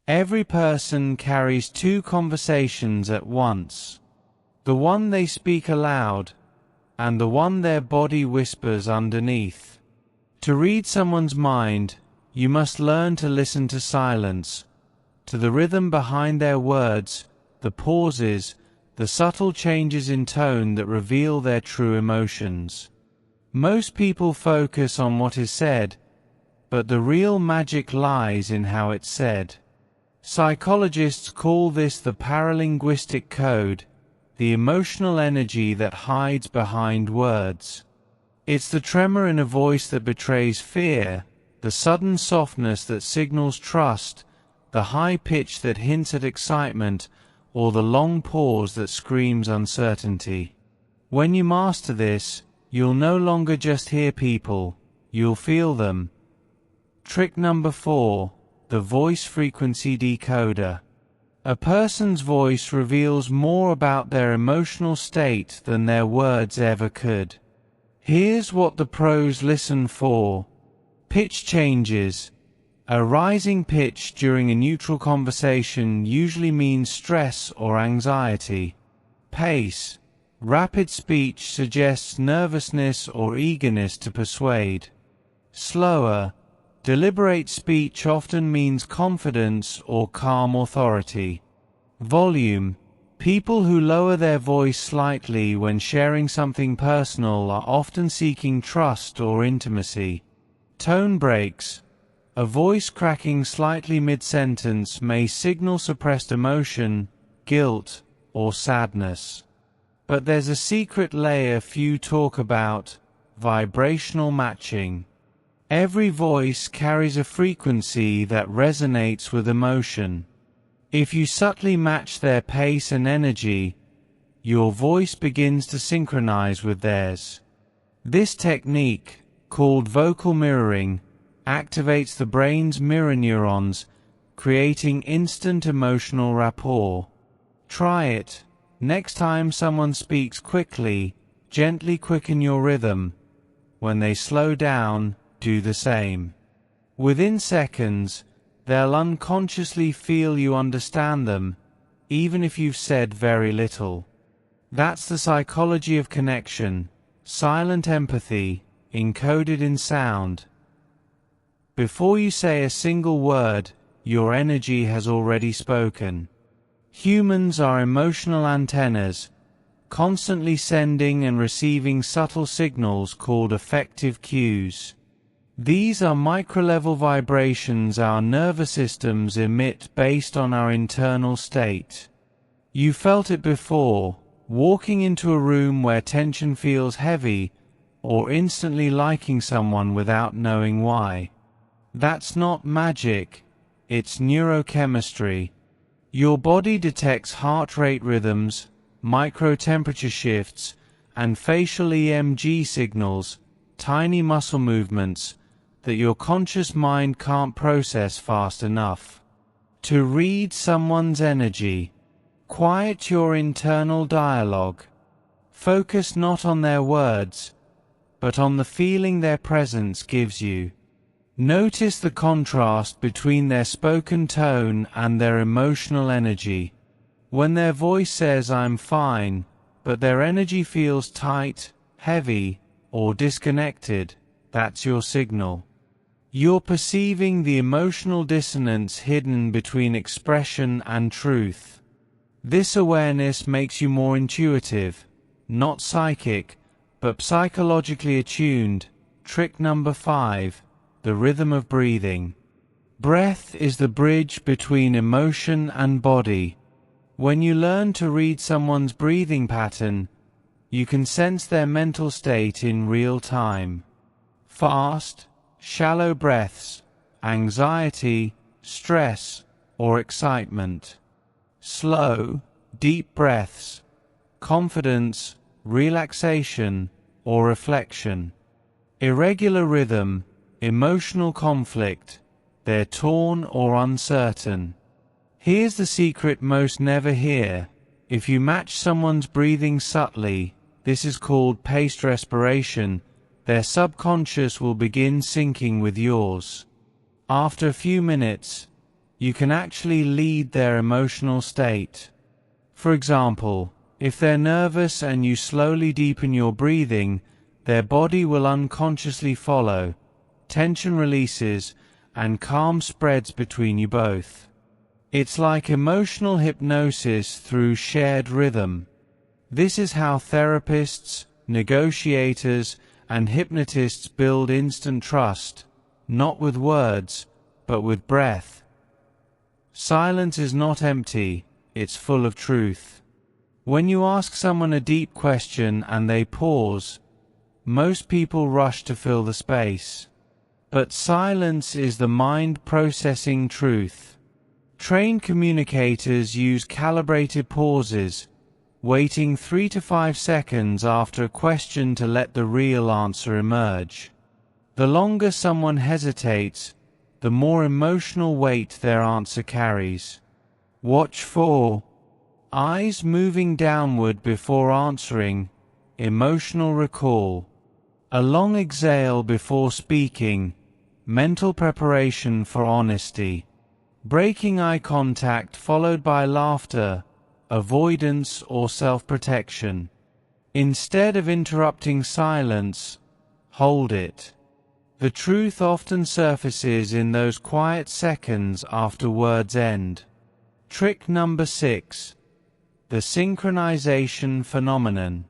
Every person carries two conversations at once. The one they speak aloud, and the one their body whispers underneath. To read someone's mind, you must learn to listen to silence, to the rhythm behind their words, the pauses, the subtle changes in tone that reveal their true emotions. Most people focus on what is said, but the real magic lies in how it's said. Psychologists call this the paralinguistic code, the emotional energy that hides behind words. It's the tremor in a voice that betrays fear, the sudden softness that signals trust, the high pitch that hints at excitement, or the long pause that screams uncertainty. When you master this, you'll no longer just hear people, you'll feel them. Trick number 4, the voice frequency decoder. A person's voice reveals more about their emotional state than their words ever could. Here's what the pros listen for. Pitch changes. A rising pitch during a neutral conversation usually means stress or anxiety. Pace. Rapid speech suggests nervousness or eagerness to persuade. Slower. Deliberate speech often means confidence or calm authority. Volume. People who lower their voice slightly when sharing something personal are often seeking trust or intimacy. Tone breaks. A voice cracking slightly mid-sentence may signal suppressed emotion, guilt, or sadness. But there's a secret layer few talk about: vibrational matching. Every voice carries a frequency that resonates with emotion. If you subtly match their pace and energy, your voice begins to synchronize with theirs. This technique, called vocal mirroring, activates the brain's mirror neurons, creating instant emotional rapport. Try it. Next time someone speaks quickly, gently quicken your rhythm. When they slow down, do the same. Within seconds, they'll unconsciously feel you understand them, even if you've said very little. That's the psychology of connection, silent empathy, encoded in sound. Before you say a single word, your energy has already spoken. Humans are emotional antennas, constantly sending and receiving subtle signals called affective cues. These are micro-level vibrations our nervous systems emit based on our internal state. You felt it before, walking into a room where tension feels heavy, or instantly liking someone without knowing why. That's not magic, it's neurochemistry. Your body detects heart rate rhythms, micro-temperature shifts, and facial EMG signals, tiny muscle movements, that your conscious mind can't process fast enough. To read someone's energy, quiet your internal dialogue. Focus not on their words, but on the feeling their presence gives you. Notice the contrast between their spoken tone and their emotional energy. When their voice says "I'm fine," but their energy feels tight, heavy, or disconnected, that's your signal. You're perceiving the emotional dissonance hidden between expression and truth. This awareness makes you more intuitive, not psychic, but psychologically attuned. Trick number 5, the rhythm of breathing. Breath is the bridge between emotion and body. When you learn to read someone's breathing pattern, you can sense their mental state in real time. Fast, shallow breaths, anxiety, stress, or excitement. Slow, deep breaths, confidence, relaxation, or reflection. Irregular rhythm, emotional conflict, they're torn or uncertain. Here's the secret most never hear. If you match someone's breathing subtly, this is called paced respiration, their subconscious will begin syncing with yours. After a few minutes, you can actually lead their emotional state. For example, if they're nervous and you slowly deepen your breathing, their body will unconsciously follow. Tension releases and calm spreads between you both. It's like emotional hypnosis through shared rhythm. This is how therapists, negotiators, and hypnotists build instant trust, not with words, but with breath. Silence is not empty, it's full of truth. When you ask someone a deep question and they pause, most people rush to fill the space. But silence is the mind processing truth. Trained communicators use calibrated pauses, waiting 3 to 5 seconds after a question to let the real answer emerge. The longer someone hesitates, the more emotional weight their answer carries. Watch for eyes moving downward before answering, emotional recall. A long exhale before speaking, mental preparation for honesty. Breaking eye contact followed by laughter, avoidance or self-protection. Instead of interrupting silence, hold it. The truth often surfaces in those quiet seconds after words end. Trick number 6. The synchronization phenomenon.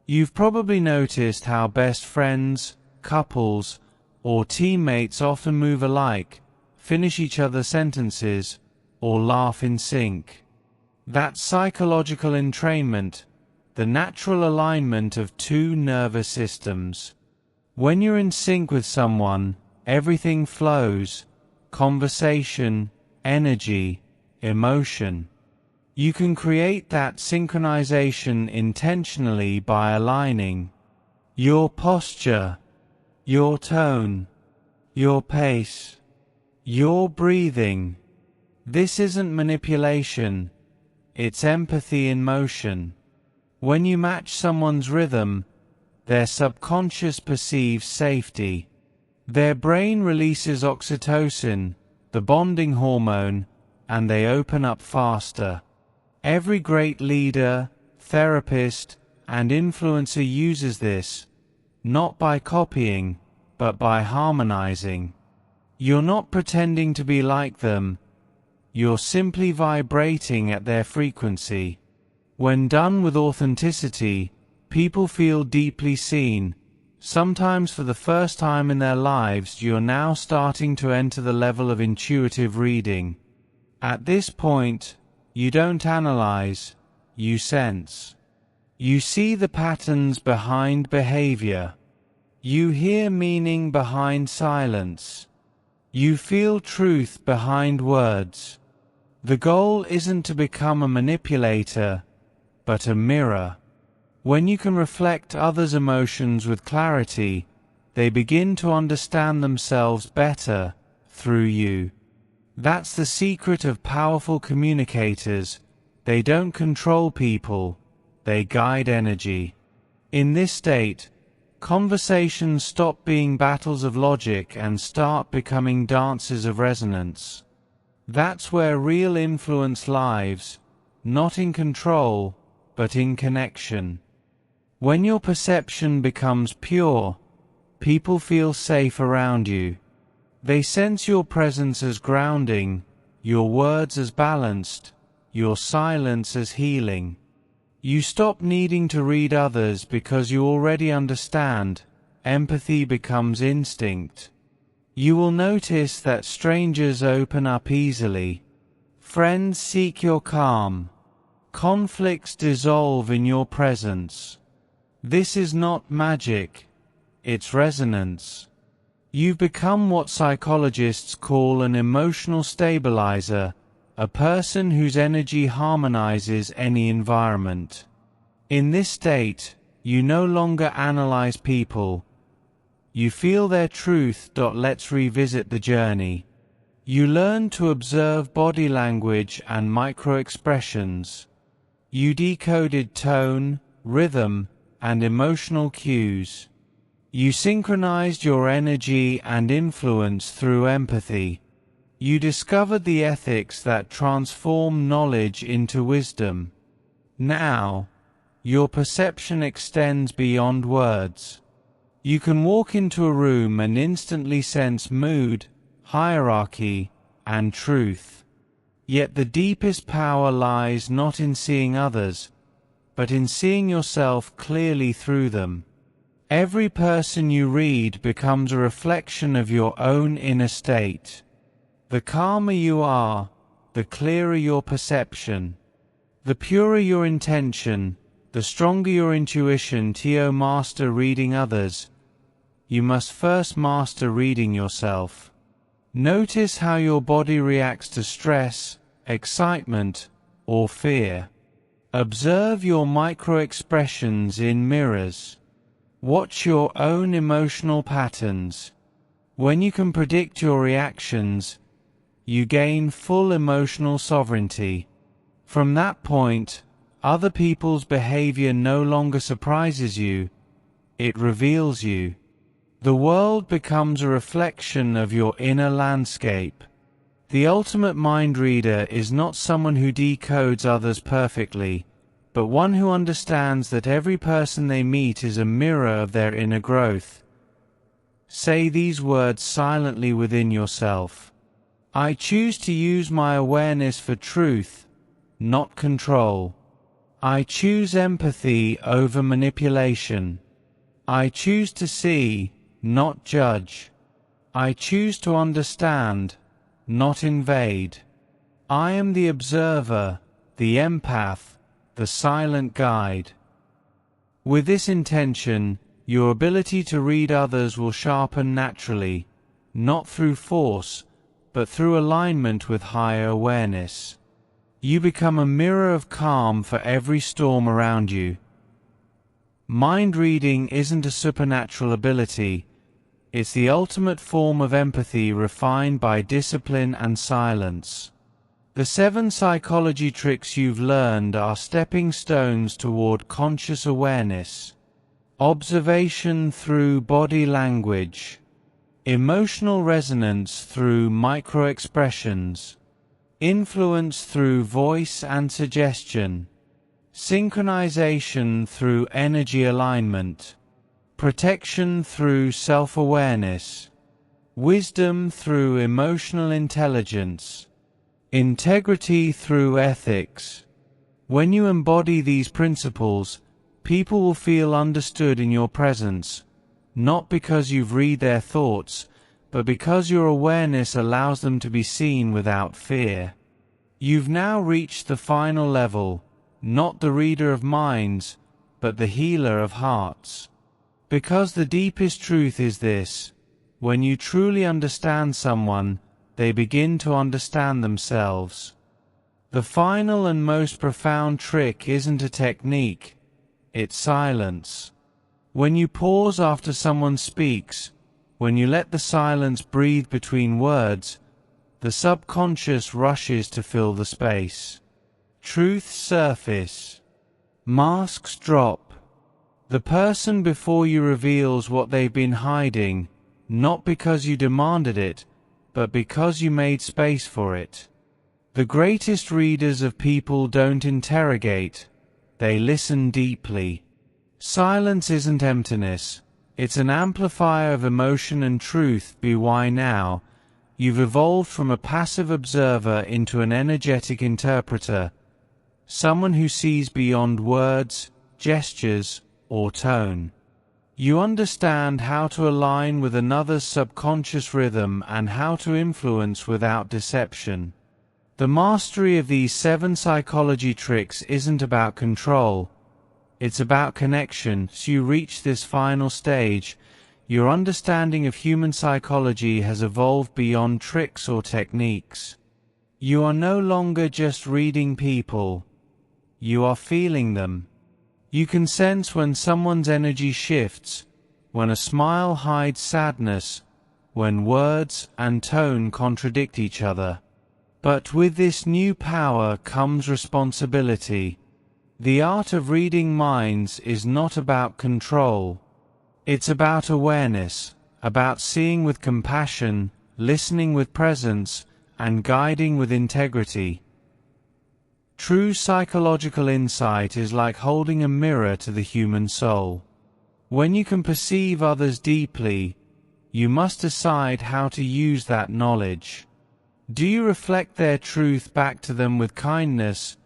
You've probably noticed how best friends, couples, or teammates often move alike, finish each other's sentences, or laugh in sync. That's psychological entrainment, the natural alignment of two nervous systems. When you're in sync with someone, everything flows: conversation, energy, emotion. You can create that synchronization intentionally by aligning your posture, your tone, your pace, your breathing. This isn't manipulation, it's empathy in motion. When you match someone's rhythm, their subconscious perceives safety. Their brain releases oxytocin, the bonding hormone, and they open up faster. Every great leader, therapist, and influencer uses this, not by copying, but by harmonizing. You're not pretending to be like them, you're simply vibrating at their frequency. When done with authenticity, people feel deeply seen. Sometimes for the first time in their lives, you're now starting to enter the level of intuitive reading. At this point, you don't analyze, you sense. You see the patterns behind behavior. You hear meaning behind silence. You feel truth behind words. The goal isn't to become a manipulator, but a mirror. When you can reflect others' emotions with clarity, they begin to understand themselves better through you. That's the secret of powerful communicators. They don't control people, they guide energy. In this state, conversations stop being battles of logic and start becoming dances of resonance. That's where real influence lies, not in control, but in connection. When your perception becomes pure, people feel safe around you. They sense your presence as grounding, your words as balanced, your silence as healing. You stop needing to read others because you already understand. Empathy becomes instinct. You will notice that strangers open up easily. Friends seek your calm. Conflicts dissolve in your presence. This is not magic, it's resonance. You've become what psychologists call an emotional stabilizer, a person whose energy harmonizes any environment. In this state, you no longer analyze people. You feel their truth. Let's revisit the journey. You learn to observe body language and micro-expressions. You decoded tone, rhythm, and emotional cues. You synchronized your energy and influence through empathy. You discovered the ethics that transform knowledge into wisdom. Now, your perception extends beyond words. You can walk into a room and instantly sense mood, hierarchy, and truth. Yet the deepest power lies not in seeing others, but in seeing yourself clearly through them. Every person you read becomes a reflection of your own inner state. The calmer you are, the clearer your perception. The purer your intention, the stronger your intuition. To master reading others, you must first master reading yourself. Notice how your body reacts to stress, excitement, or fear. Observe your micro-expressions in mirrors. Watch your own emotional patterns. When you can predict your reactions, you gain full emotional sovereignty. From that point, other people's behavior no longer surprises you, it reveals you. The world becomes a reflection of your inner landscape. The ultimate mind reader is not someone who decodes others perfectly, but one who understands that every person they meet is a mirror of their inner growth. Say these words silently within yourself. I choose to use my awareness for truth, not control. I choose empathy over manipulation. I choose to see, not judge. I choose to understand, not invade. I am the observer, the empath, the silent guide. With this intention, your ability to read others will sharpen naturally, not through force, but through alignment with higher awareness. You become a mirror of calm for every storm around you. Mind reading isn't a supernatural ability, it's the ultimate form of empathy refined by discipline and silence. The 7 psychology tricks you've learned are stepping stones toward conscious awareness. Observation through body language. Emotional resonance through micro-expressions. Influence through voice and suggestion. Synchronization through energy alignment. Protection through self-awareness. Wisdom through emotional intelligence. Integrity through ethics. When you embody these principles, people will feel understood in your presence, not because you've read their thoughts, but because your awareness allows them to be seen without fear. You've now reached the final level, not the reader of minds, but the healer of hearts. Because the deepest truth is this: when you truly understand someone, they begin to understand themselves. The final and most profound trick isn't a technique, it's silence. When you pause after someone speaks, when you let the silence breathe between words, the subconscious rushes to fill the space. Truths surface. Masks drop. The person before you reveals what they've been hiding, not because you demanded it, but because you made space for it. The greatest readers of people don't interrogate, they listen deeply. Silence isn't emptiness, it's an amplifier of emotion and truth. Be why now, you've evolved from a passive observer into an energetic interpreter, someone who sees beyond words, gestures, or tone. You understand how to align with another's subconscious rhythm and how to influence without deception. The mastery of these 7 psychology tricks isn't about control, it's about connection. As you reach this final stage, your understanding of human psychology has evolved beyond tricks or techniques. You are no longer just reading people, you are feeling them. You can sense when someone's energy shifts, when a smile hides sadness, when words and tone contradict each other. But with this new power comes responsibility. The art of reading minds is not about control. It's about awareness, about seeing with compassion, listening with presence, and guiding with integrity. True psychological insight is like holding a mirror to the human soul. When you can perceive others deeply, you must decide how to use that knowledge. Do you reflect their truth back to them with kindness,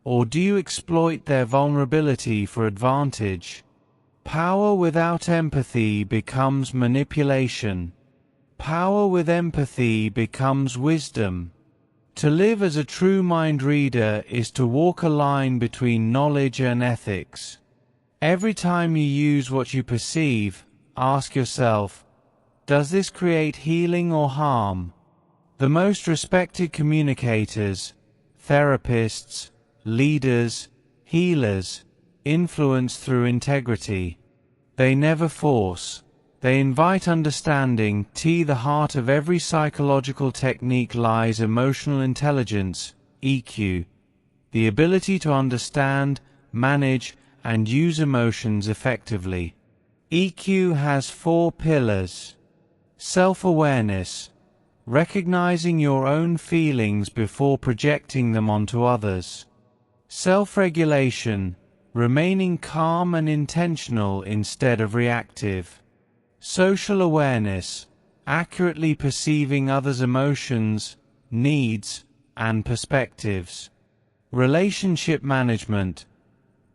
or do you exploit their vulnerability for advantage? Power without empathy becomes manipulation. Power with empathy becomes wisdom. To live as a true mind reader is to walk a line between knowledge and ethics. Every time you use what you perceive, ask yourself, does this create healing or harm? The most respected communicators, therapists, leaders, healers, influence through integrity. They never force. They invite understanding. The heart of every psychological technique lies emotional intelligence, EQ, the ability to understand, manage, and use emotions effectively. EQ has 4 pillars. Self-awareness, recognizing your own feelings before projecting them onto others. Self-regulation, remaining calm and intentional instead of reactive. Social awareness, accurately perceiving others' emotions, needs, and perspectives. Relationship management,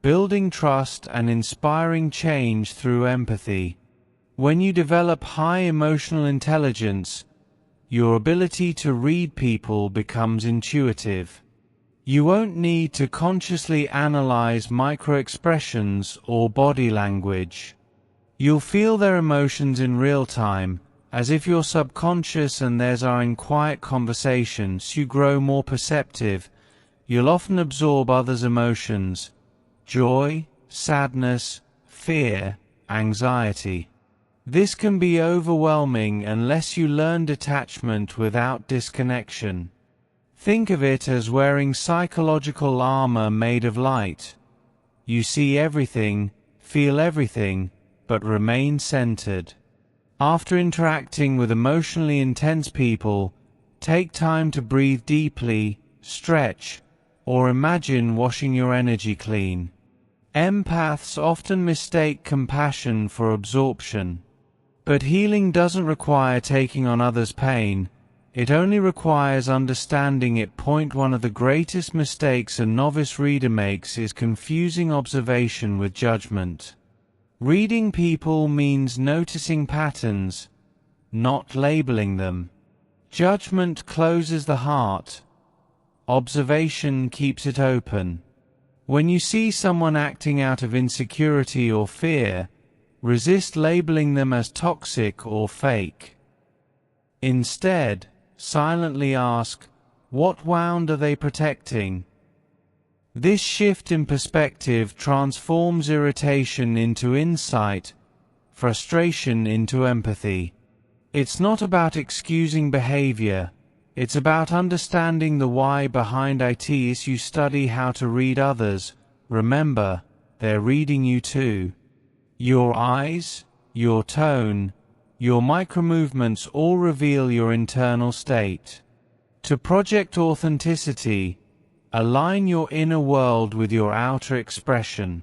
building trust and inspiring change through empathy. When you develop high emotional intelligence, your ability to read people becomes intuitive. You won't need to consciously analyze micro-expressions or body language. You'll feel their emotions in real time, as if your subconscious and theirs are in quiet conversations. You grow more perceptive. You'll often absorb others' emotions, joy, sadness, fear, anxiety. This can be overwhelming unless you learn detachment without disconnection. Think of it as wearing psychological armor made of light. You see everything, feel everything, but remain centered. After interacting with emotionally intense people, take time to breathe deeply, stretch, or imagine washing your energy clean. Empaths often mistake compassion for absorption. But healing doesn't require taking on others' pain, it only requires understanding it. One of the greatest mistakes a novice reader makes is confusing observation with judgment. Reading people means noticing patterns, not labeling them. Judgment closes the heart. Observation keeps it open. When you see someone acting out of insecurity or fear, resist labeling them as toxic or fake. Instead, silently ask, what wound are they protecting? This shift in perspective transforms irritation into insight, frustration into empathy. It's not about excusing behavior, it's about understanding the why behind it. As you study how to read others, remember, they're reading you too. Your eyes, your tone, your micromovements all reveal your internal state. To project authenticity, align your inner world with your outer expression.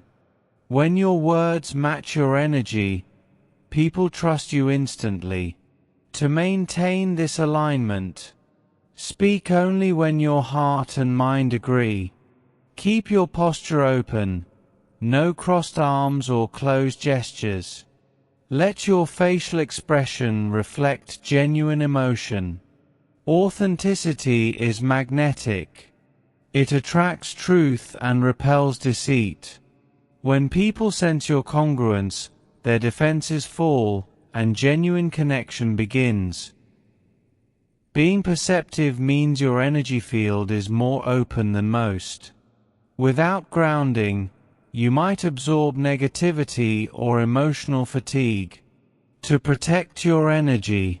When your words match your energy, people trust you instantly. To maintain this alignment, speak only when your heart and mind agree. Keep your posture open, no crossed arms or closed gestures. Let your facial expression reflect genuine emotion. Authenticity is magnetic. It attracts truth and repels deceit. When people sense your congruence, their defenses fall, and genuine connection begins. Being perceptive means your energy field is more open than most. Without grounding, you might absorb negativity or emotional fatigue. To protect your energy,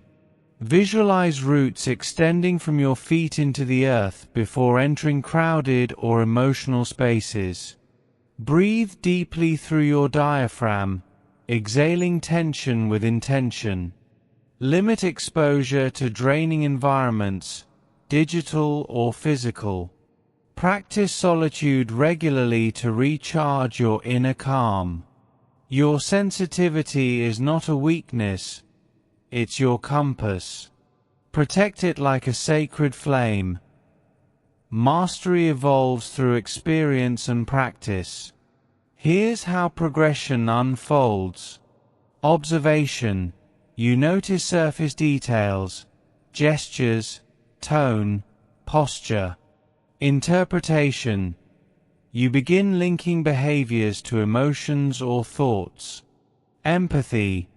visualize roots extending from your feet into the earth before entering crowded or emotional spaces. Breathe deeply through your diaphragm, exhaling tension with intention. Limit exposure to draining environments. digital or physical. Practice solitude regularly to recharge your inner calm. Your sensitivity is not a weakness, it's your compass. Protect it like a sacred flame. Mastery evolves through experience and practice. Here's how progression unfolds. Observation. You notice surface details, gestures, tone, posture. Interpretation. You begin linking behaviors to emotions or thoughts. Empathy.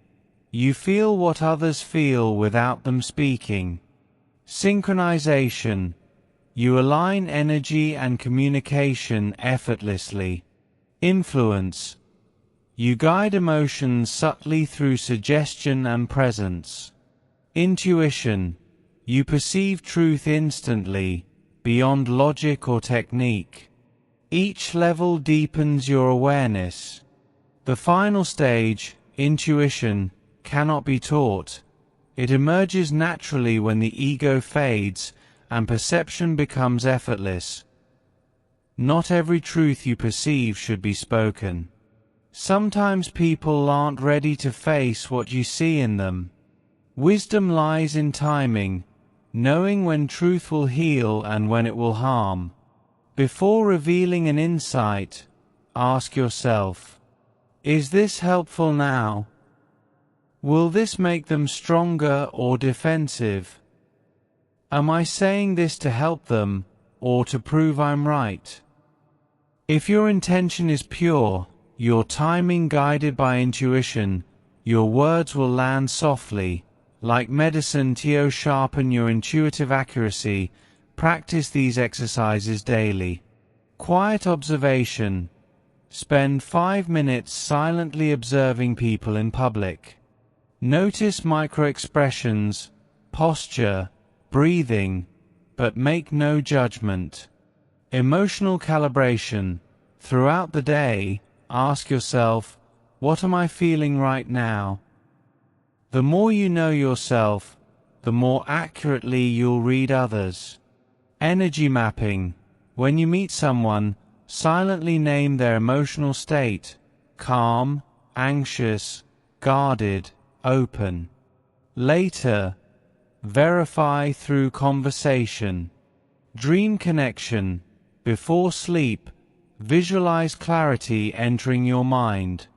You feel what others feel without them speaking. Synchronization. You align energy and communication effortlessly. Influence. You guide emotions subtly through suggestion and presence. Intuition. You perceive truth instantly, beyond logic or technique. Each level deepens your awareness. The final stage, intuition, cannot be taught. It emerges naturally when the ego fades and perception becomes effortless. Not every truth you perceive should be spoken. Sometimes people aren't ready to face what you see in them. Wisdom lies in timing, knowing when truth will heal and when it will harm. Before revealing an insight, ask yourself, is this helpful now? Will this make them stronger or defensive? Am I saying this to help them or to prove I'm right? If your intention is pure, your timing guided by intuition, your words will land softly. Like medicine to sharpen your intuitive accuracy, practice these exercises daily. Quiet observation. Spend 5 minutes silently observing people in public. Notice micro-expressions, posture, breathing, but make no judgment. Emotional calibration. Throughout the day, ask yourself, what am I feeling right now? The more you know yourself, the more accurately you'll read others. Energy mapping. When you meet someone, silently name their emotional state: calm, anxious, guarded, open. Later, verify through conversation. Dream connection. Before sleep, visualize clarity entering your mind.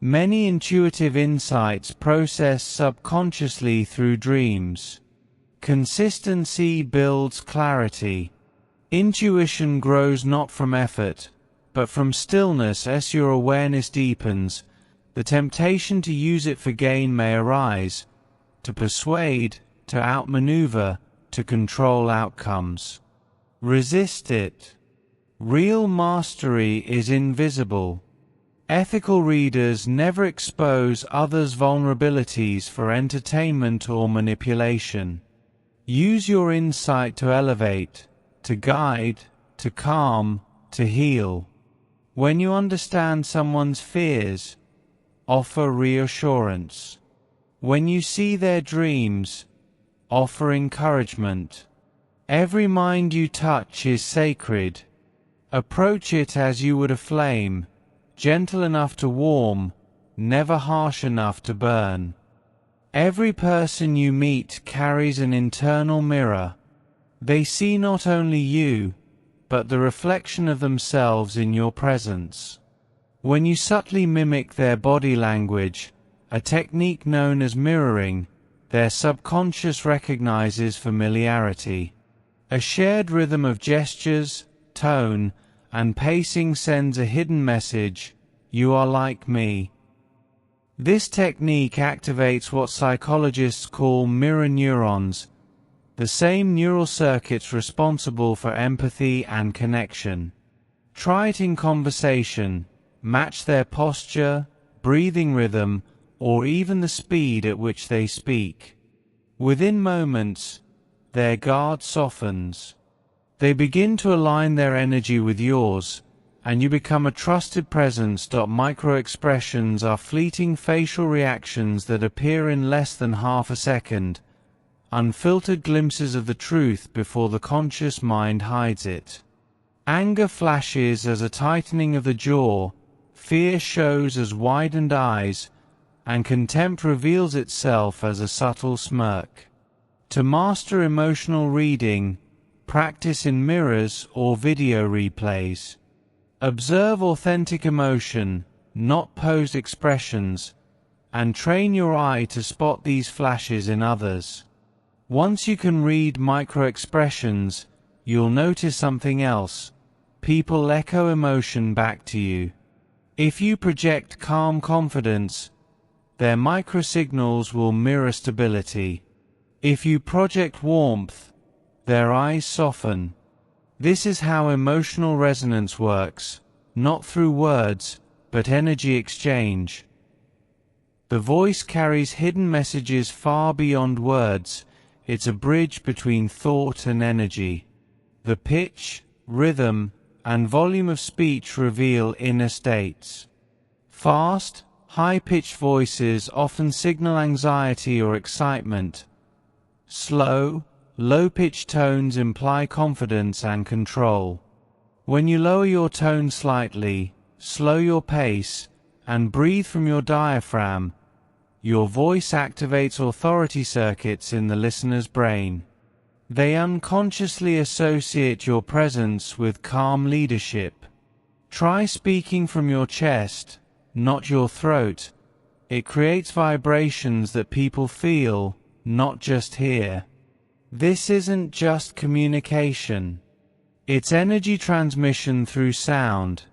Many intuitive insights process subconsciously through dreams. Consistency builds clarity. Intuition grows not from effort, but from stillness. As your awareness deepens, the temptation to use it for gain may arise, to persuade, to outmaneuver, to control outcomes. Resist it. Real mastery is invisible. Ethical readers never expose others' vulnerabilities for entertainment or manipulation. Use your insight to elevate, to guide, to calm, to heal. When you understand someone's fears, offer reassurance. When you see their dreams, offer encouragement. Every mind you touch is sacred. Approach it as you would a flame, gentle enough to warm, never harsh enough to burn. Every person you meet carries an internal mirror. They see not only you, but the reflection of themselves in your presence. When you subtly mimic their body language, a technique known as mirroring, their subconscious recognizes familiarity. A shared rhythm of gestures, tone, and pacing sends a hidden message: you are like me. This technique activates what psychologists call mirror neurons, the same neural circuits responsible for empathy and connection. Try it in conversation. Match their posture, breathing rhythm, or even the speed at which they speak. Within moments, their guard softens. They begin to align their energy with yours, and you become a trusted presence. Micro-expressions are fleeting facial reactions that appear in less than half a second, unfiltered glimpses of the truth before the conscious mind hides it. Anger flashes as a tightening of the jaw, fear shows as widened eyes, and contempt reveals itself as a subtle smirk. To master emotional reading, practice in mirrors or video replays. Observe authentic emotion, not posed expressions, and train your eye to spot these flashes in others. Once you can read micro-expressions, you'll notice something else. People echo emotion back to you. If you project calm confidence, their microsignals will mirror stability. If you project warmth, their eyes soften. This is how emotional resonance works, not through words, but energy exchange. The voice carries hidden messages far beyond words. It's a bridge between thought and energy. The pitch, rhythm, and volume of speech reveal inner states. Fast, high-pitched voices often signal anxiety or excitement. Slow, low-pitched tones imply confidence and control. When you lower your tone slightly, slow your pace, and breathe from your diaphragm, your voice activates authority circuits in the listener's brain. They unconsciously associate your presence with calm leadership. Try speaking from your chest, not your throat. It creates vibrations that people feel, not just hear. This isn't just communication. It's energy transmission through sound.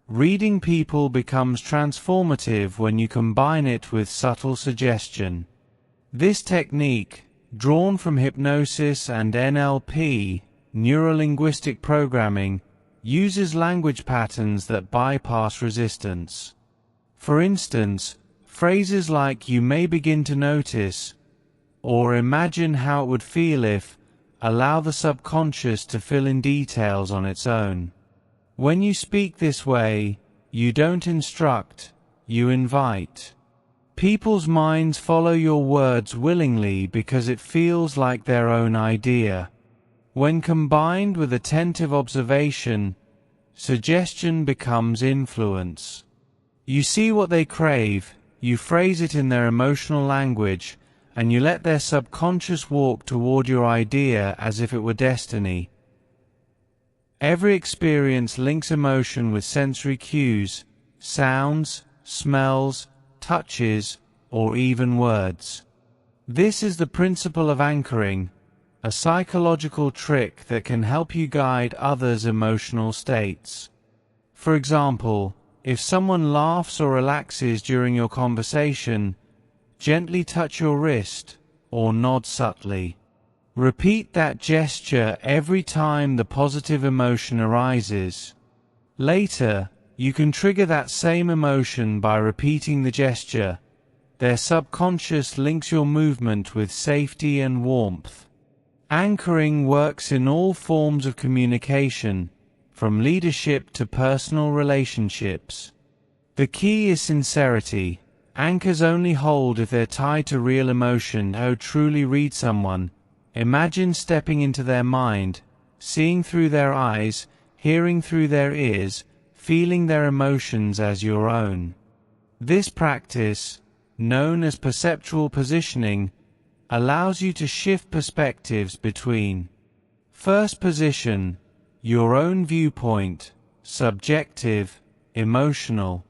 Reading people becomes transformative when you combine it with subtle suggestion. This technique, drawn from hypnosis and NLP, neuro-linguistic programming, uses language patterns that bypass resistance. For instance, phrases like "you may begin to notice" or "imagine how it would feel if" allow the subconscious to fill in details on its own. When you speak this way, you don't instruct, you invite. People's minds follow your words willingly because it feels like their own idea. When combined with attentive observation, suggestion becomes influence. You see what they crave, you phrase it in their emotional language, and you let their subconscious walk toward your idea as if it were destiny. Every experience links emotion with sensory cues, sounds, smells, touches, or even words. This is the principle of anchoring, a psychological trick that can help you guide others' emotional states. For example, if someone laughs or relaxes during your conversation, gently touch your wrist or nod subtly. Repeat that gesture every time the positive emotion arises. Later, you can trigger that same emotion by repeating the gesture. Their subconscious links your movement with safety and warmth. Anchoring works in all forms of communication, from leadership to personal relationships. The key is sincerity. Anchors only hold if they're tied to real emotion. Truly read someone. Imagine stepping into their mind, seeing through their eyes, hearing through their ears, feeling their emotions as your own. This practice, known as perceptual positioning, allows you to shift perspectives between first position, your own viewpoint, subjective, emotional.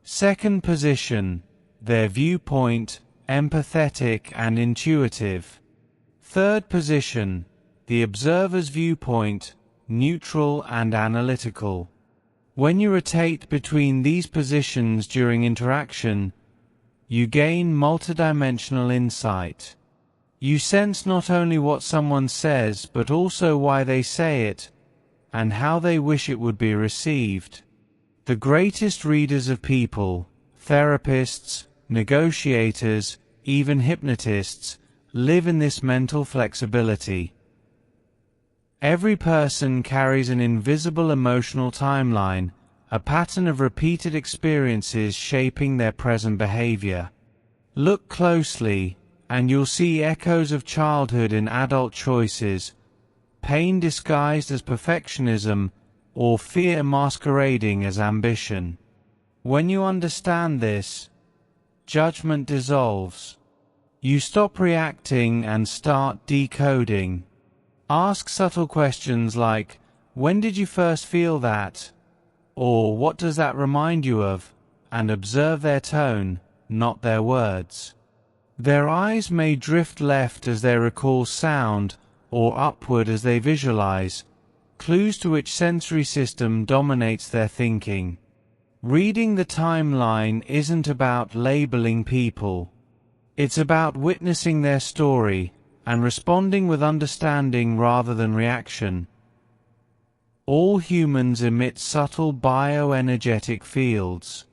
Second position, their viewpoint, empathetic and intuitive. Third position, the observer's viewpoint, neutral and analytical. When you rotate between these positions during interaction, you gain multidimensional insight. You sense not only what someone says, but also why they say it, and how they wish it would be received. The greatest readers of people, therapists, negotiators, even hypnotists, live in this mental flexibility. Every person carries an invisible emotional timeline, a pattern of repeated experiences shaping their present behavior. Look closely, and you'll see echoes of childhood in adult choices, pain disguised as perfectionism, or fear masquerading as ambition. When you understand this, judgment dissolves. You stop reacting and start decoding. Ask subtle questions like, "When did you first feel that?" or "What does that remind you of?" and observe their tone, not their words. Their eyes may drift left as they recall sound, or upward as they visualize, clues to which sensory system dominates their thinking. Reading the timeline isn't about labeling people. It's about witnessing their story and responding with understanding rather than reaction. All humans emit subtle bioenergetic fields.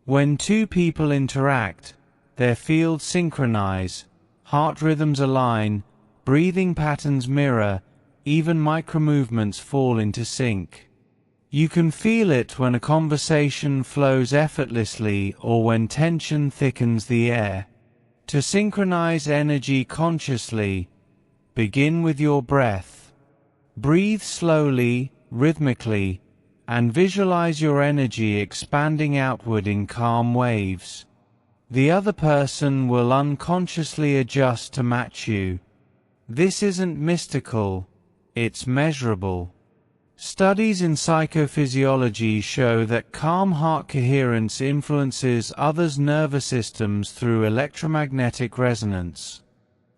When two people interact, their fields synchronize, heart rhythms align, breathing patterns mirror, even micromovements fall into sync. You can feel it when a conversation flows effortlessly or when tension thickens the air. To synchronize energy consciously, begin with your breath. Breathe slowly, rhythmically, and visualize your energy expanding outward in calm waves. The other person will unconsciously adjust to match you. This isn't mystical, it's measurable. Studies in psychophysiology show that calm heart coherence influences others' nervous systems through electromagnetic resonance.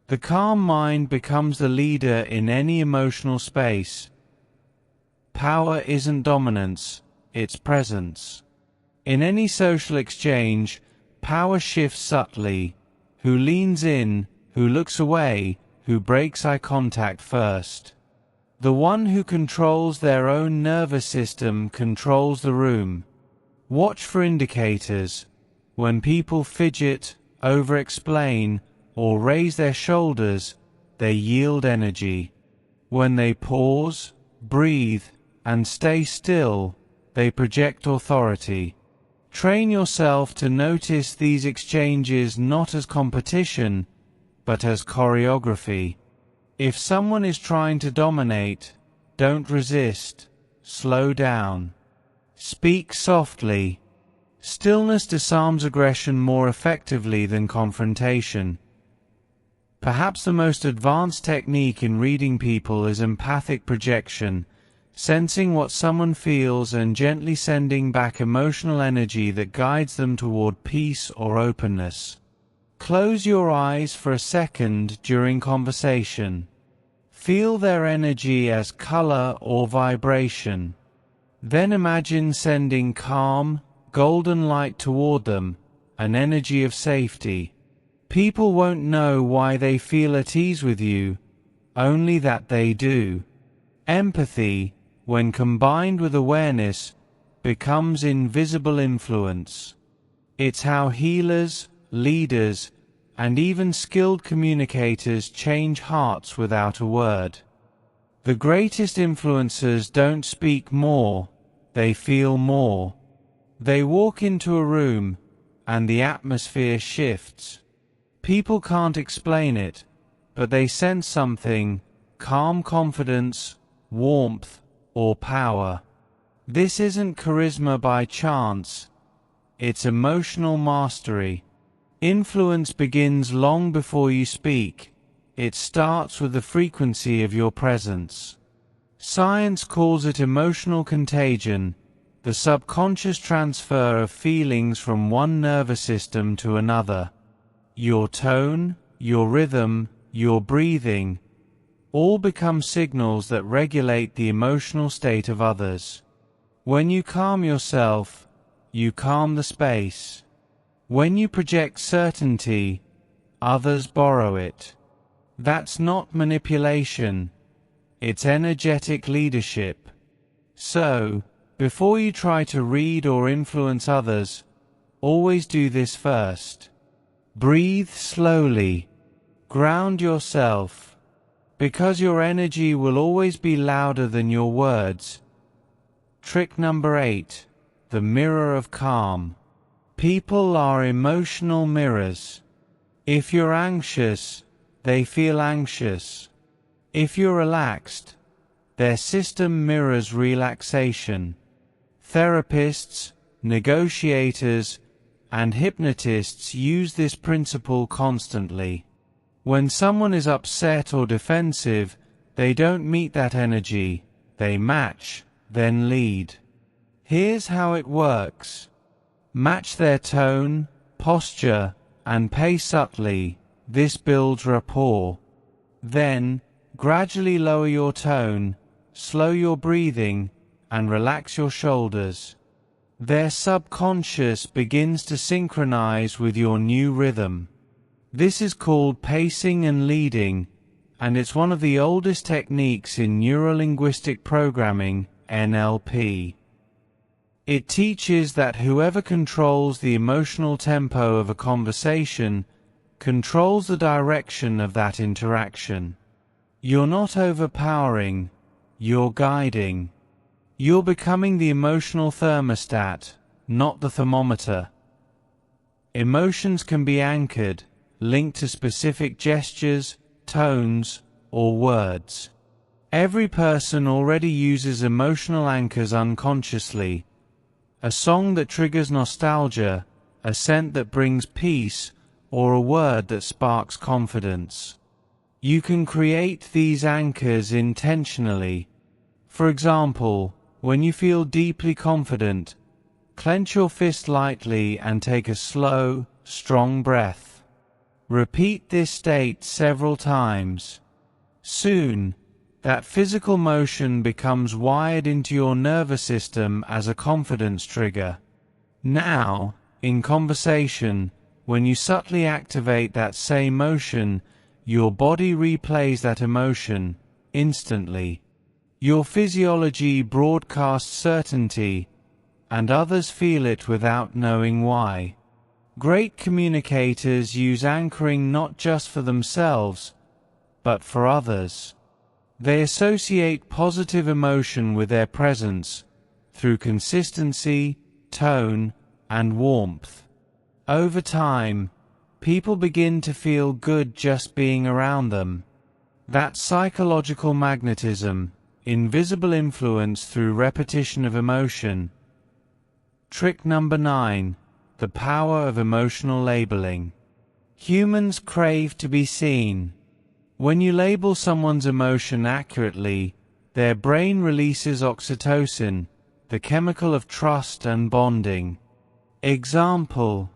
The calm mind becomes the leader in any emotional space. Power isn't dominance, it's presence. In any social exchange, power shifts subtly. Who leans in, who looks away, who breaks eye contact first. The one who controls their own nervous system controls the room. Watch for indicators. When people fidget, over-explain, or raise their shoulders, they yield energy. When they pause, breathe, and stay still, they project authority. Train yourself to notice these exchanges not as competition, but as choreography. If someone is trying to dominate, don't resist, slow down. Speak softly. Stillness disarms aggression more effectively than confrontation. Perhaps the most advanced technique in reading people is empathic projection, sensing what someone feels and gently sending back emotional energy that guides them toward peace or openness. Close your eyes for a second during conversation. Feel their energy as color or vibration. Then imagine sending calm, golden light toward them, an energy of safety. People won't know why they feel at ease with you, only that they do. Empathy, when combined with awareness, becomes invisible influence. It's how healers, leaders, and even skilled communicators change hearts without a word. The greatest influencers don't speak more, they feel more. They walk into a room, and the atmosphere shifts. People can't explain it, but they sense something, calm confidence, warmth, or power. This isn't charisma by chance, it's emotional mastery. Influence begins long before you speak. It starts with the frequency of your presence. Science calls it emotional contagion, the subconscious transfer of feelings from one nervous system to another. Your tone, your rhythm, your breathing, all become signals that regulate the emotional state of others. When you calm yourself, you calm the space. When you project certainty, others borrow it. That's not manipulation, it's energetic leadership. So, before you try to read or influence others, always do this first. Breathe slowly. Ground yourself. Because your energy will always be louder than your words. Trick number 8. The mirror of calm. People are emotional mirrors. If you're anxious, they feel anxious. If you're relaxed, their system mirrors relaxation. Therapists, negotiators, and hypnotists use this principle constantly. When someone is upset or defensive, they don't meet that energy, they match, then lead. Here's how it works. Match their tone, posture, and pace subtly. This builds rapport. Then, gradually lower your tone, slow your breathing, and relax your shoulders. Their subconscious begins to synchronize with your new rhythm. This is called pacing and leading, and it's one of the oldest techniques in neurolinguistic programming, NLP. It teaches that whoever controls the emotional tempo of a conversation controls the direction of that interaction. You're not overpowering, you're guiding. You're becoming the emotional thermostat, not the thermometer. Emotions can be anchored, linked to specific gestures, tones, or words. Every person already uses emotional anchors unconsciously. A song that triggers nostalgia, a scent that brings peace, or a word that sparks confidence. You can create these anchors intentionally. For example, when you feel deeply confident, clench your fist lightly and take a slow, strong breath. Repeat this state several times. Soon, that physical motion becomes wired into your nervous system as a confidence trigger. Now, in conversation, when you subtly activate that same motion, your body replays that emotion instantly. Your physiology broadcasts certainty, and others feel it without knowing why. Great communicators use anchoring not just for themselves, but for others. They associate positive emotion with their presence through consistency, tone, and warmth. Over time, people begin to feel good just being around them. That's psychological magnetism, invisible influence through repetition of emotion. Trick number 9. The power of emotional labeling. Humans crave to be seen. When you label someone's emotion accurately, their brain releases oxytocin, the chemical of trust and bonding. Example: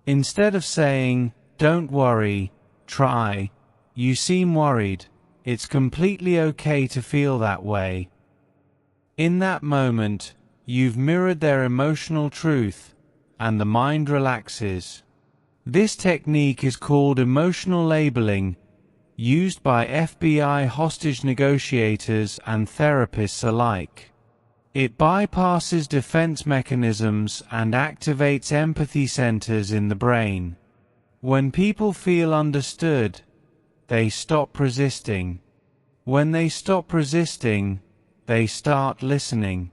instead of saying, "Don't worry, try," "You seem worried," it's completely okay to feel that way. In that moment, you've mirrored their emotional truth, and the mind relaxes. This technique is called emotional labeling, used by FBI hostage negotiators and therapists alike. It bypasses defense mechanisms and activates empathy centers in the brain. When people feel understood, they stop resisting. When they stop resisting, they start listening.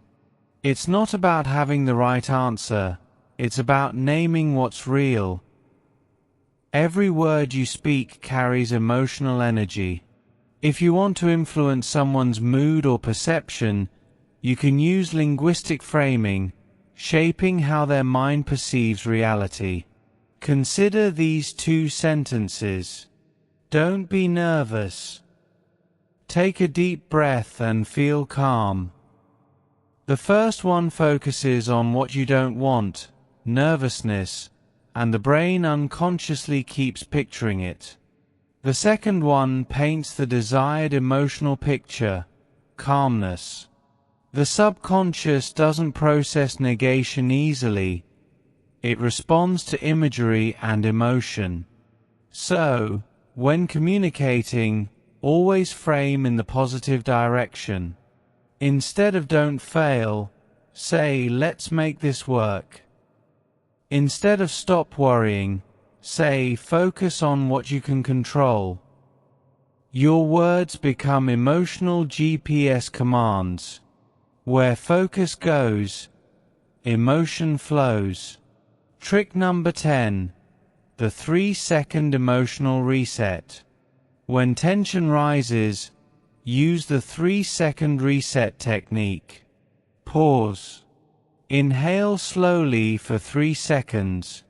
It's not about having the right answer, it's about naming what's real. Every word you speak carries emotional energy. If you want to influence someone's mood or perception, you can use linguistic framing, shaping how their mind perceives reality. Consider these 2 sentences. Don't be nervous. Take a deep breath and feel calm. The first one focuses on what you don't want, nervousness, and the brain unconsciously keeps picturing it. The second one paints the desired emotional picture, calmness. The subconscious doesn't process negation easily. It responds to imagery and emotion. So, when communicating, always frame in the positive direction. Instead of "don't fail," say "let's make this work." Instead of "stop worrying," say "focus on what you can control." Your words become emotional GPS commands. Where focus goes, emotion flows. Trick number 10. the 3-second emotional reset. When tension rises, use the 3-second reset technique. Pause. Inhale slowly for 3 seconds.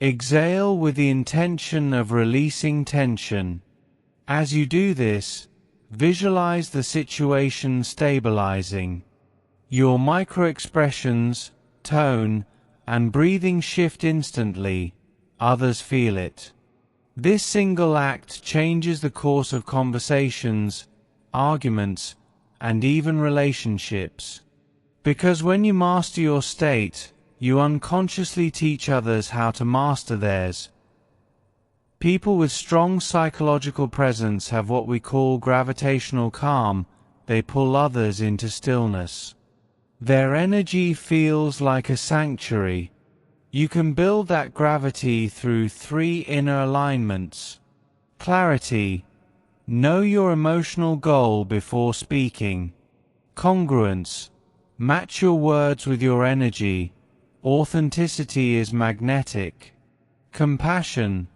Exhale with the intention of releasing tension. As you do this, visualize the situation stabilizing. Your micro-expressions, tone, and breathing shift instantly. Others feel it. This single act changes the course of conversations, arguments, and even relationships. Because when you master your state, you unconsciously teach others how to master theirs. People with strong psychological presence have what we call gravitational calm. They pull others into stillness. Their energy feels like a sanctuary. You can build that gravity through 3 inner alignments. Clarity. Know your emotional goal before speaking. Congruence. Match your words with your energy. Authenticity is magnetic. Compassion.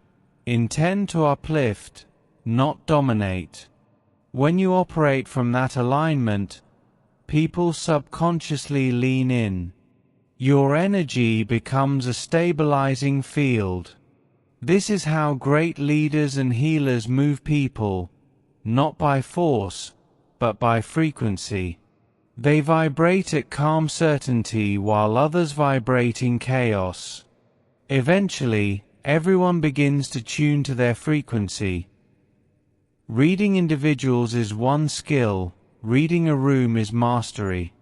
Intend to uplift, not dominate. When you operate from that alignment, people subconsciously lean in. Your energy becomes a stabilizing field. This is how great leaders and healers move people, not by force, but by frequency. They vibrate at calm certainty while others vibrate in chaos. Eventually, everyone begins to tune to their frequency. Reading individuals is one skill, reading a room is mastery.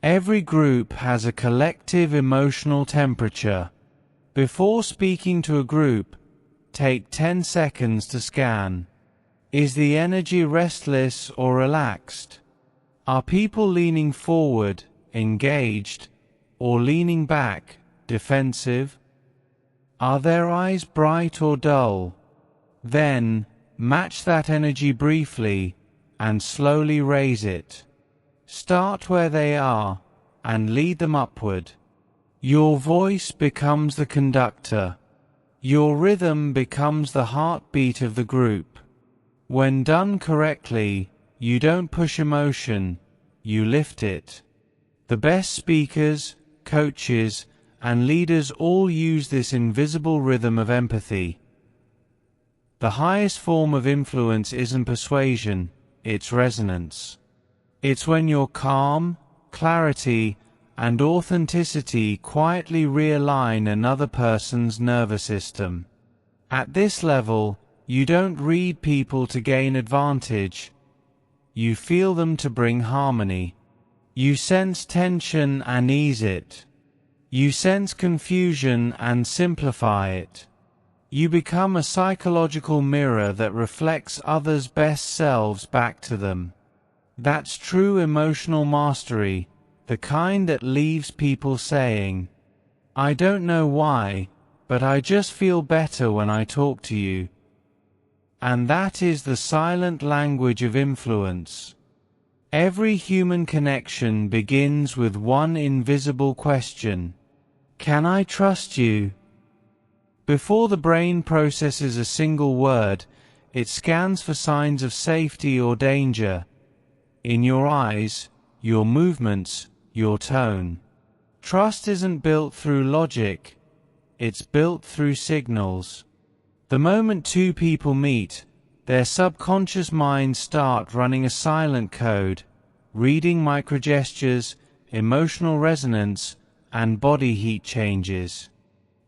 Every group has a collective emotional temperature. Before speaking to a group, take 10 seconds to scan. Is the energy restless or relaxed? Are people leaning forward, engaged, or leaning back, defensive? Are their eyes bright or dull? Then, match that energy briefly and slowly raise it. Start where they are and lead them upward. Your voice becomes the conductor. Your rhythm becomes the heartbeat of the group. When done correctly, you don't push emotion, you lift it. The best speakers, coaches, and leaders all use this invisible rhythm of empathy. The highest form of influence isn't persuasion, it's resonance. It's when your calm, clarity, and authenticity quietly realign another person's nervous system. At this level, you don't read people to gain advantage. You feel them to bring harmony. You sense tension and ease it. You sense confusion and simplify it. You become a psychological mirror that reflects others' best selves back to them. That's true emotional mastery, the kind that leaves people saying, "I don't know why, but I just feel better when I talk to you." And that is the silent language of influence. Every human connection begins with one invisible question: can I trust you? Before the brain processes a single word, it scans for signs of safety or danger. In your eyes, your movements, your tone. Trust isn't built through logic, it's built through signals. The moment two people meet, their subconscious minds start running a silent code, reading microgestures, emotional resonance, and body heat changes.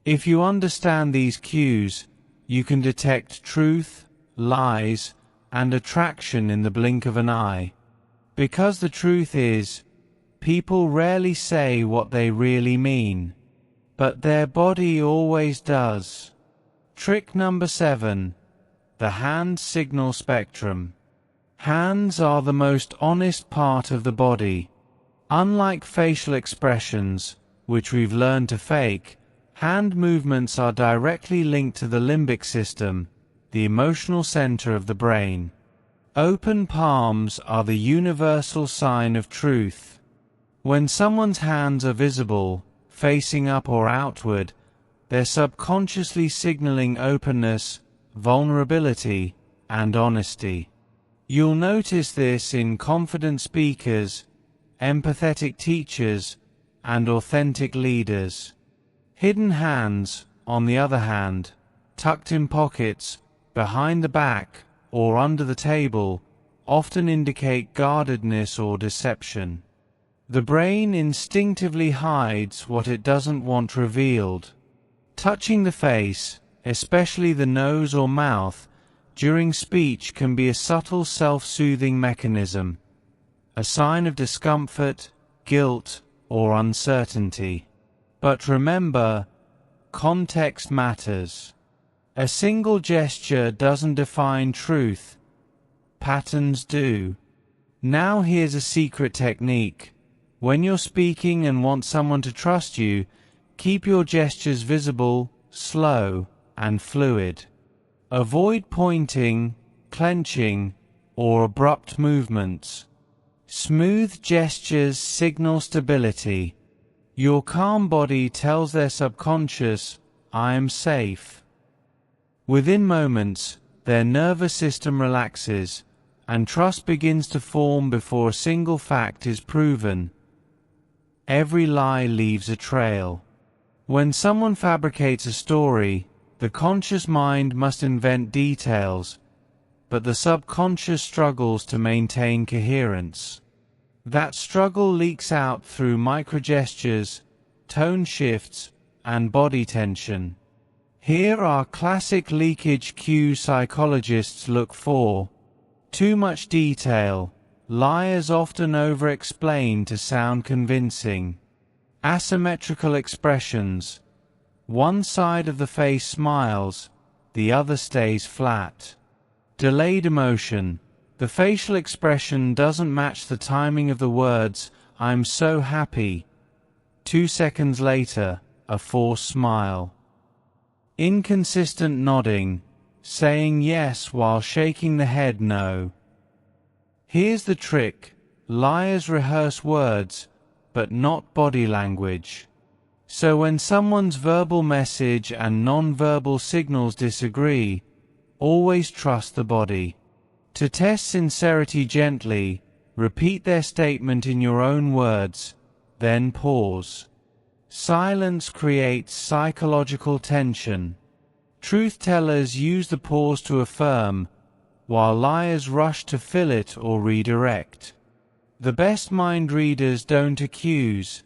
If you understand these cues, you can detect truth, lies, and attraction in the blink of an eye. Because the truth is, people rarely say what they really mean, but their body always does. Trick number 7. The hand signal spectrum. Hands are the most honest part of the body. Unlike facial expressions, which we've learned to fake, hand movements are directly linked to the limbic system, the emotional center of the brain. Open palms are the universal sign of truth. When someone's hands are visible, facing up or outward, they're subconsciously signaling openness, vulnerability, and honesty. You'll notice this in confident speakers, empathetic teachers, and authentic leaders. Hidden hands, on the other hand, tucked in pockets, behind the back, or under the table, often indicate guardedness or deception. The brain instinctively hides what it doesn't want revealed. Touching the face, especially the nose or mouth, during speech can be a subtle self-soothing mechanism, a sign of discomfort, guilt, or uncertainty. But remember, context matters. A single gesture doesn't define truth. Patterns do. Now here's a secret technique. When you're speaking and want someone to trust you, keep your gestures visible, slow, and fluid. Avoid pointing, clenching, or abrupt movements. Smooth gestures signal stability. Your calm body tells their subconscious, "I am safe." Within moments, their nervous system relaxes, and trust begins to form before a single fact is proven. Every lie leaves a trail. When someone fabricates a story, the conscious mind must invent details, but the subconscious struggles to maintain coherence. That struggle leaks out through microgestures, tone shifts, and body tension. Here are classic leakage cues psychologists look for. Too much detail. Liars often over-explain to sound convincing. Asymmetrical expressions. One side of the face smiles, the other stays flat. Delayed emotion. The facial expression doesn't match the timing of the words, "I'm so happy." 2 seconds later, a forced smile. Inconsistent nodding, saying yes while shaking the head no. Here's the trick. Liars rehearse words, but not body language. So when someone's verbal message and non-verbal signals disagree, always trust the body. To test sincerity gently, repeat their statement in your own words, then pause. Silence creates psychological tension. Truth-tellers use the pause to affirm, while liars rush to fill it or redirect. The best mind readers don't accuse,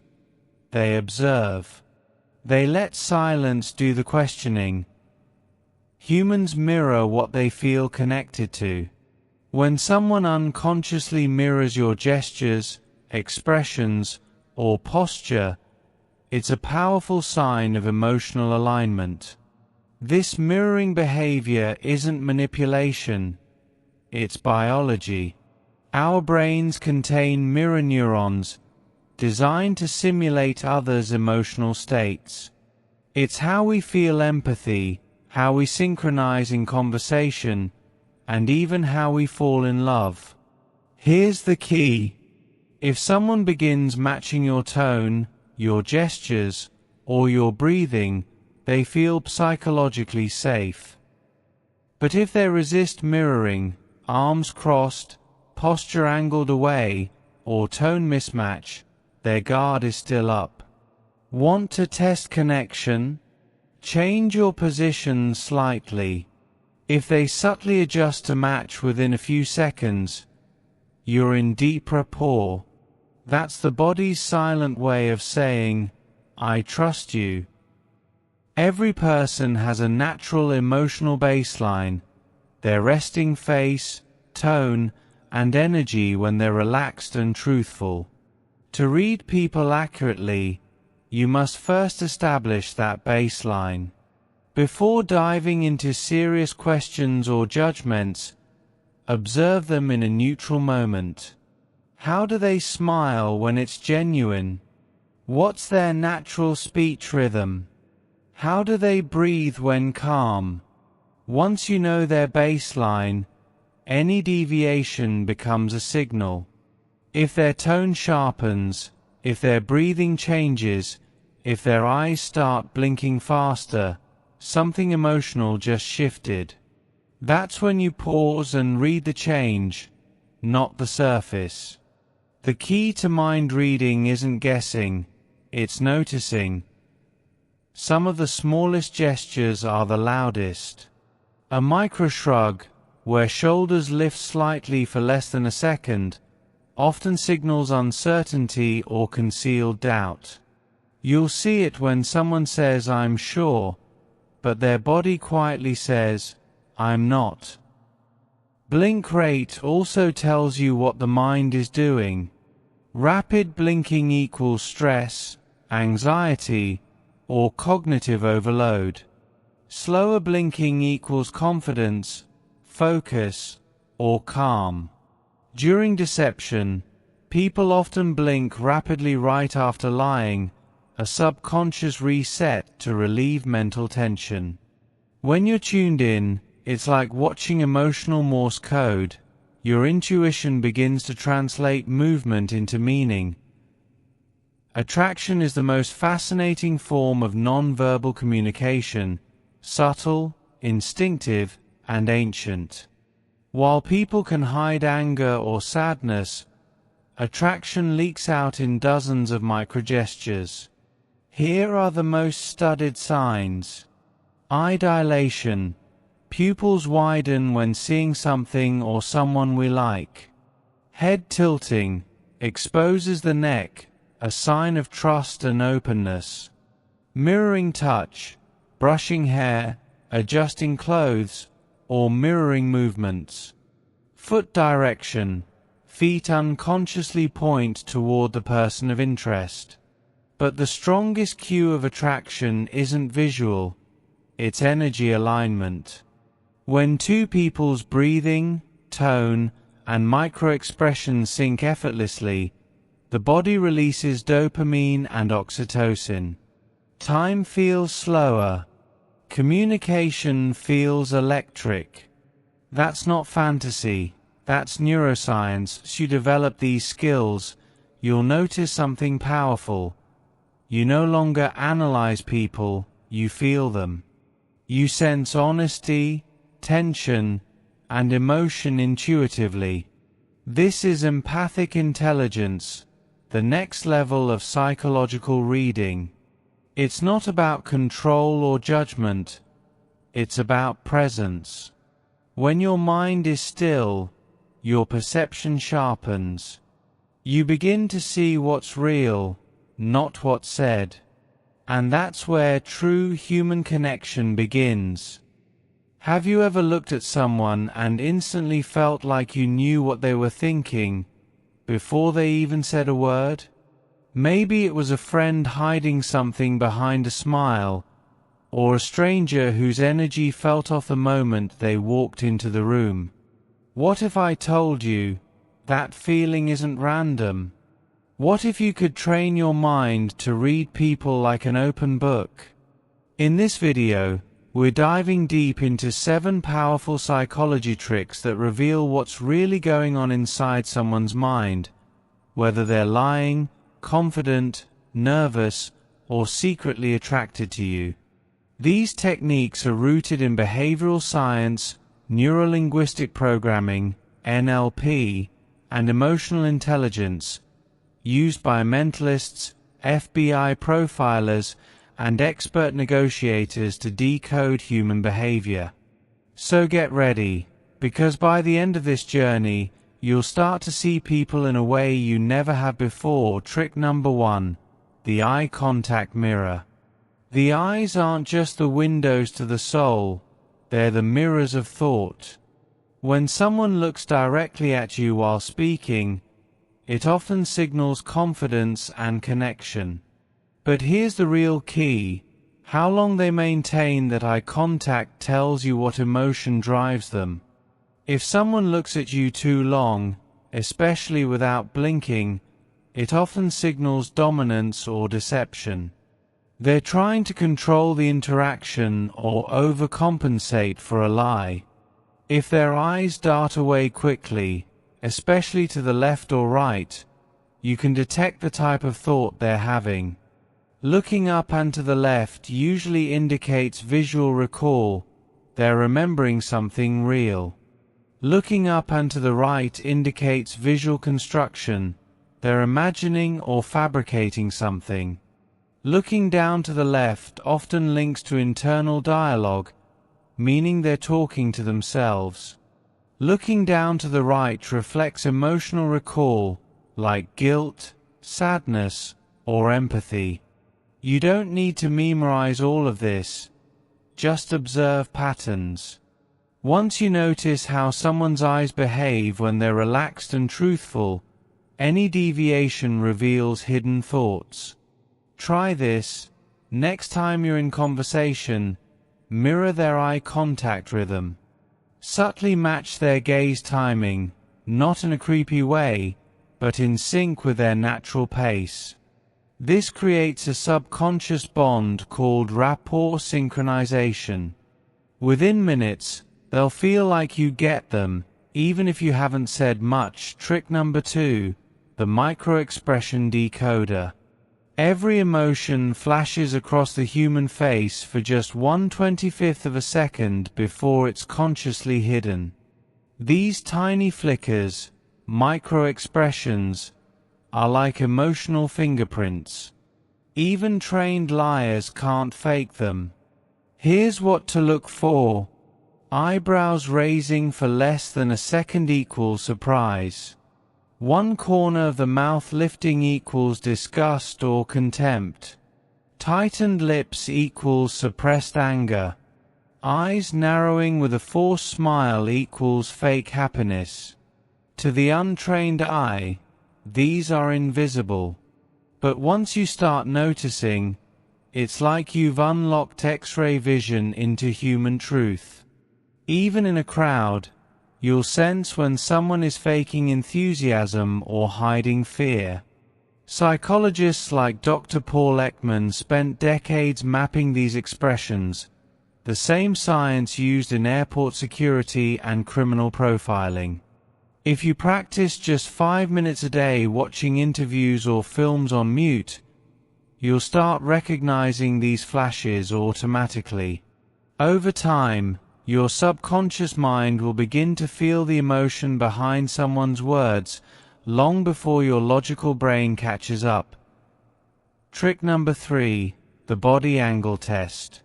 they observe. They let silence do the questioning. Humans mirror what they feel connected to. When someone unconsciously mirrors your gestures, expressions, or posture, it's a powerful sign of emotional alignment. This mirroring behavior isn't manipulation, it's biology. Our brains contain mirror neurons designed to simulate others' emotional states. It's how we feel empathy, how we synchronize in conversation, and even how we fall in love. Here's the key. If someone begins matching your tone, your gestures, or your breathing, they feel psychologically safe. But if they resist mirroring, arms crossed, posture angled away, or tone mismatch, their guard is still up. Want to test connection? Change your position slightly. If they subtly adjust to match within a few seconds, you're in deep rapport. That's the body's silent way of saying, "I trust you." Every person has a natural emotional baseline, their resting face, tone, and energy when they're relaxed and truthful. To read people accurately, you must first establish that baseline. Before diving into serious questions or judgments, observe them in a neutral moment. How do they smile when it's genuine? What's their natural speech rhythm? How do they breathe when calm? Once you know their baseline, any deviation becomes a signal. If their tone sharpens, if their breathing changes, If their eyes start blinking faster, something emotional just shifted. That's when you pause and read the change, not the surface. The key to mind reading isn't guessing, it's noticing. Some of the smallest gestures are the loudest. A micro shrug, where shoulders lift slightly for less than a second, often signals uncertainty or concealed doubt. You'll see it when someone says, "I'm sure," but their body quietly says, "I'm not." Blink rate also tells you what the mind is doing. Rapid blinking equals stress, anxiety, or cognitive overload. Slower blinking equals confidence, focus, or calm. During deception, people often blink rapidly right after lying, a subconscious reset to relieve mental tension. When you're tuned in, it's like watching emotional Morse code. Your intuition begins to translate movement into meaning. Attraction is the most fascinating form of nonverbal communication, subtle, instinctive, and ancient. While people can hide anger or sadness, attraction leaks out in dozens of microgestures. Here are the most studied signs. Eye dilation. Pupils widen when seeing something or someone we like. Head tilting exposes the neck, a sign of trust and openness. Mirroring touch, brushing hair, adjusting clothes, or mirroring movements. Foot direction, feet unconsciously point toward the person of interest. But the strongest cue of attraction isn't visual, it's energy alignment. When two people's breathing, tone, and micro-expressions sync effortlessly, the body releases dopamine and oxytocin. Time feels slower. Communication feels electric. That's not fantasy, that's neuroscience. As you develop these skills, you'll notice something powerful. You no longer analyze people, you feel them. You sense honesty, tension, and emotion intuitively. This is empathic intelligence, the next level of psychological reading. It's not about control or judgment, it's about presence. When your mind is still, your perception sharpens. You begin to see what's real, not what's said. And that's where true human connection begins. Have you ever looked at someone and instantly felt like you knew what they were thinking before they even said a word? Maybe it was a friend hiding something behind a smile, or a stranger whose energy felt off the moment they walked into the room. What if I told you that feeling isn't random? What if you could train your mind to read people like an open book? In this video, we're diving deep into 7 powerful psychology tricks that reveal what's really going on inside someone's mind, whether they're lying, confident, nervous, or secretly attracted to you. These techniques are rooted in behavioral science, neurolinguistic programming, NLP, and emotional intelligence, used by mentalists, FBI profilers, and expert negotiators to decode human behavior. So get ready, because by the end of this journey, you'll start to see people in a way you never have before. Trick number 1, the eye contact mirror. The eyes aren't just the windows to the soul, they're the mirrors of thought. When someone looks directly at you while speaking, it often signals confidence and connection. But here's the real key. How long they maintain that eye contact tells you what emotion drives them. If someone looks at you too long, especially without blinking, it often signals dominance or deception. They're trying to control the interaction or overcompensate for a lie. If their eyes dart away quickly, especially to the left or right, you can detect the type of thought they're having. Looking up and to the left usually indicates visual recall, they're remembering something real. Looking up and to the right indicates visual construction, they're imagining or fabricating something. Looking down to the left often links to internal dialogue, meaning they're talking to themselves. Looking down to the right reflects emotional recall, like guilt, sadness, or empathy. You don't need to memorize all of this, just observe patterns. Once you notice how someone's eyes behave when they're relaxed and truthful, any deviation reveals hidden thoughts. Try this. Next time you're in conversation, mirror their eye contact rhythm. Subtly match their gaze timing, not in a creepy way, but in sync with their natural pace. This creates a subconscious bond called rapport synchronization. Within minutes, they'll feel like you get them, even if you haven't said much. Trick number 2, the micro-expression decoder. Every emotion flashes across the human face for just 1/25th of a second before it's consciously hidden. These tiny flickers, micro-expressions, are like emotional fingerprints. Even trained liars can't fake them. Here's what to look for. Eyebrows raising for less than a second equals surprise. One corner of the mouth lifting equals disgust or contempt. Tightened lips equals suppressed anger. Eyes narrowing with a forced smile equals fake happiness. To the untrained eye, these are invisible. But once you start noticing, it's like you've unlocked X-ray vision into human truth. Even in a crowd, you'll sense when someone is faking enthusiasm or hiding fear. Psychologists like Dr. Paul Ekman spent decades mapping these expressions, the same science used in airport security and criminal profiling. If you practice just 5 minutes a day watching interviews or films on mute, you'll start recognizing these flashes automatically. Over time, your subconscious mind will begin to feel the emotion behind someone's words long before your logical brain catches up. Trick number 3, the body angle test.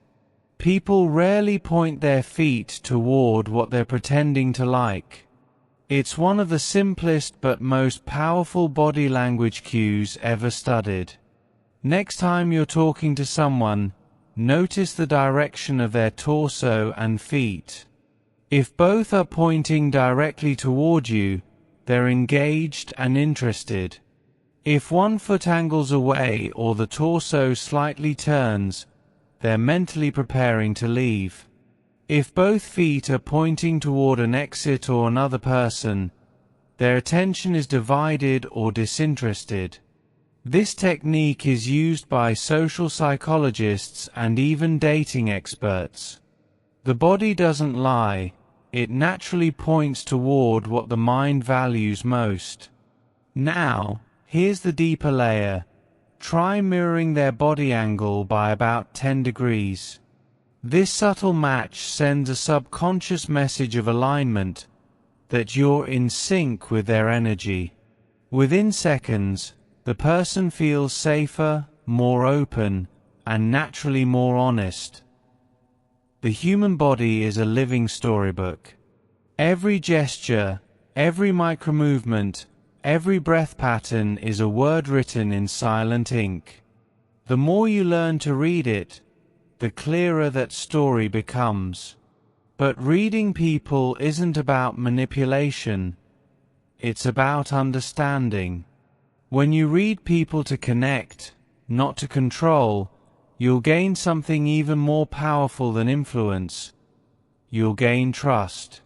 People rarely point their feet toward what they're pretending to like. It's one of the simplest but most powerful body language cues ever studied. Next time you're talking to someone, notice the direction of their torso and feet. If both are pointing directly toward you, they're engaged and interested. If one foot angles away or the torso slightly turns, they're mentally preparing to leave. If both feet are pointing toward an exit or another person, their attention is divided or disinterested. This technique is used by social psychologists and even dating experts. The body doesn't lie, it naturally points toward what the mind values most. Now, here's the deeper layer. Try mirroring their body angle by about 10 degrees. This subtle match sends a subconscious message of alignment, that you're in sync with their energy. Within seconds, the person feels safer, more open, and naturally more honest. The human body is a living storybook. Every gesture, every micromovement, every breath pattern is a word written in silent ink. The more you learn to read it, the clearer that story becomes. But reading people isn't about manipulation, it's about understanding. When you read people to connect, not to control, you'll gain something even more powerful than influence. You'll gain trust.